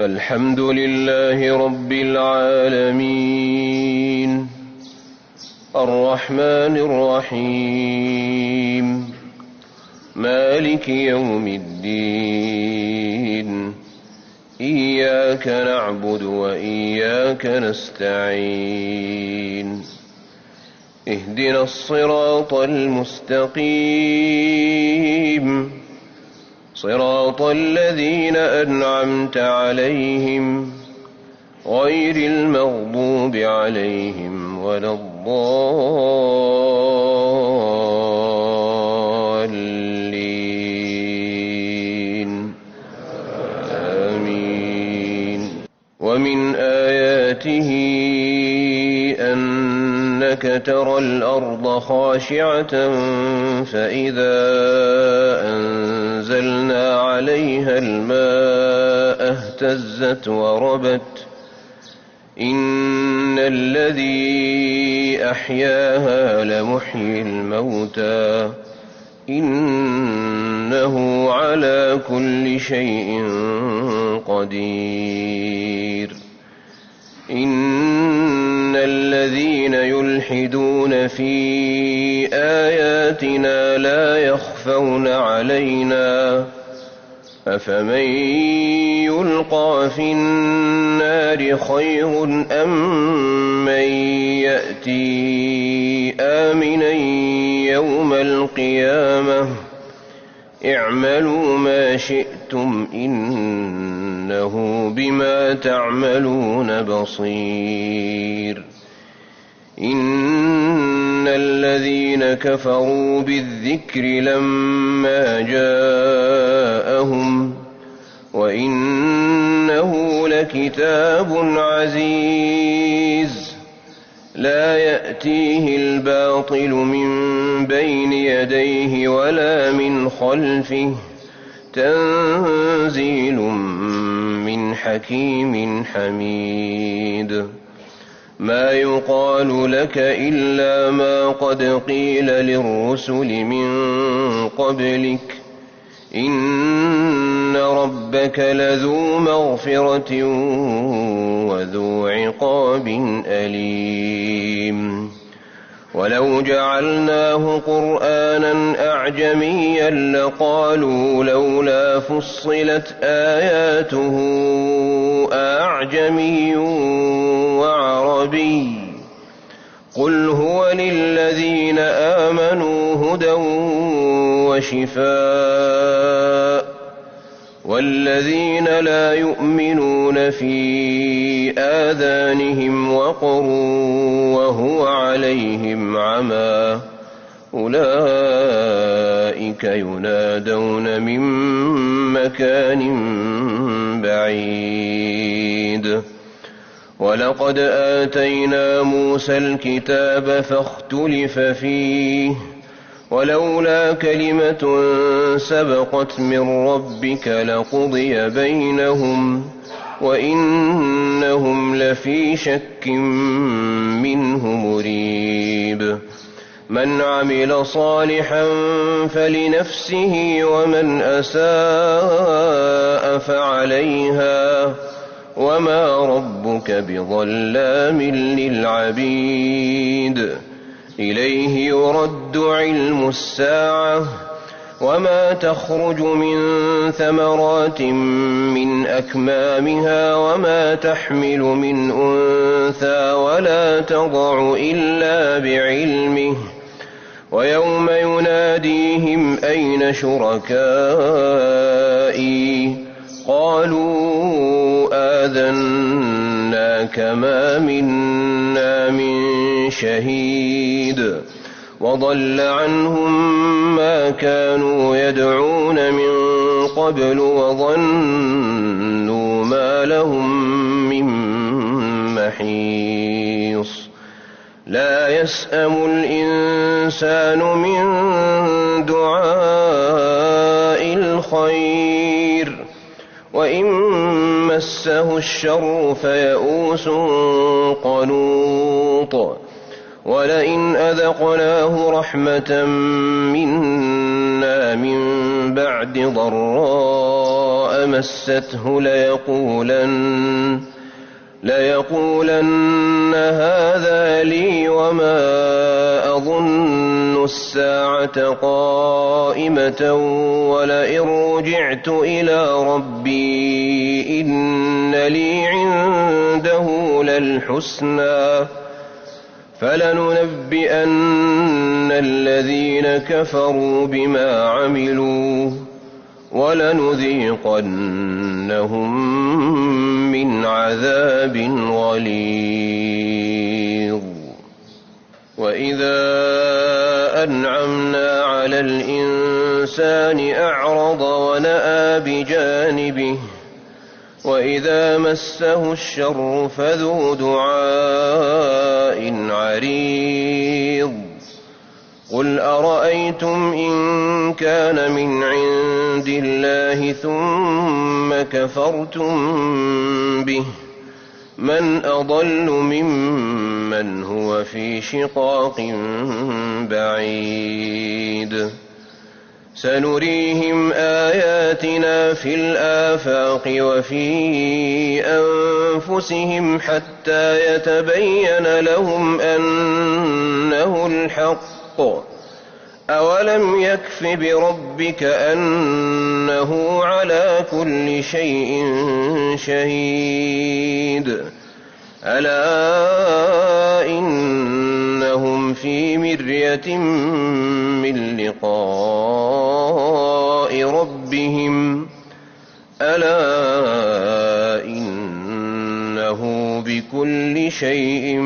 الحمد لله رب العالمين الرحمن الرحيم مالك يوم الدين إياك نعبد وإياك نستعين اهدنا الصراط المستقيم صراط الذين أنعمت عليهم غير المغضوب عليهم ولا الضالين آمين. ومن آياته أنك ترى الأرض خاشعة فإذا أنزلنا عليها الماء اهتزت وربت إن الذي أحياها لمحيي الموتى إنه على كل شيء قدير. إن الذين يلحدون في آياتنا لا يخفون علينا أفمن يلقى في النار خير أم من يأتي آمنا يوم القيامة اعملوا ما شئتم إنه بما تعملون بصير. إن الذين كفروا بالذكر لما جاءهم وإنه لكتاب عزيز لا يأتيه الباطل من بين يديه ولا من خلفه تنزيل من حكيم حميد. ما يقال لك إلا ما قد قيل للرسل من قبلك إن ربك لذو مغفرة وذو عقاب أليم. ولو جعلناه قرآنا أعجميا لقالوا لولا فصلت آياته أعجمي وعربي قل هو للذين آمنوا هدى وشفاء والذين لا يؤمنون في آذانهم وقر وهو عليهم عمى أولئك ينادون من مكان بعيد. ولقد آتينا موسى الكتاب فاختلف فيه ولولا كلمة سبقت من ربك لقضي بينهم وإنهم لفي شك منه مريب. من عمل صالحا فلنفسه ومن أساء فعليها وما ربك بظلام للعبيد. إليه يرد علم الساعة وما تخرج من ثمرات من أكمامها وما تحمل من أنثى ولا تضع إلا بعلمه ويوم يناديهم أين شركائي قالوا آذناك ما منا من شهيد وضل عنهم ما كانوا يدعون من قبل وظنوا ما لهم من محيص. لا يسأم الإنسان من دعاء الخير وإن مسه الشر فيئوس قنوط. ولئن أذقناه رحمة منا من بعد ضراء مسته ليقولن هذا لي وما أظن الساعة قائمة ولئن رجعت إلى ربي إن لي عنده للحسنى فلننبئن الذين كفروا بما عملوا ولنذيقنهم من عذاب غليظ. وإذا أنعمنا على الإنسان أعرض ونأى بجانبه وإذا مسه الشر فذو دعاء عريض. قل أرأيتم إن كان من عند الله ثم كفرتم به من أضل ممن هو في شقاق بعيد. سنريهم آياتنا في الآفاق وفي أنفسهم حتى يتبين لهم أنه الحق. أولم يكف بربك أنه على كل شيء شهيد. ألا إنهم في مرية من لقاء ربهم ألا إنه بكل شيء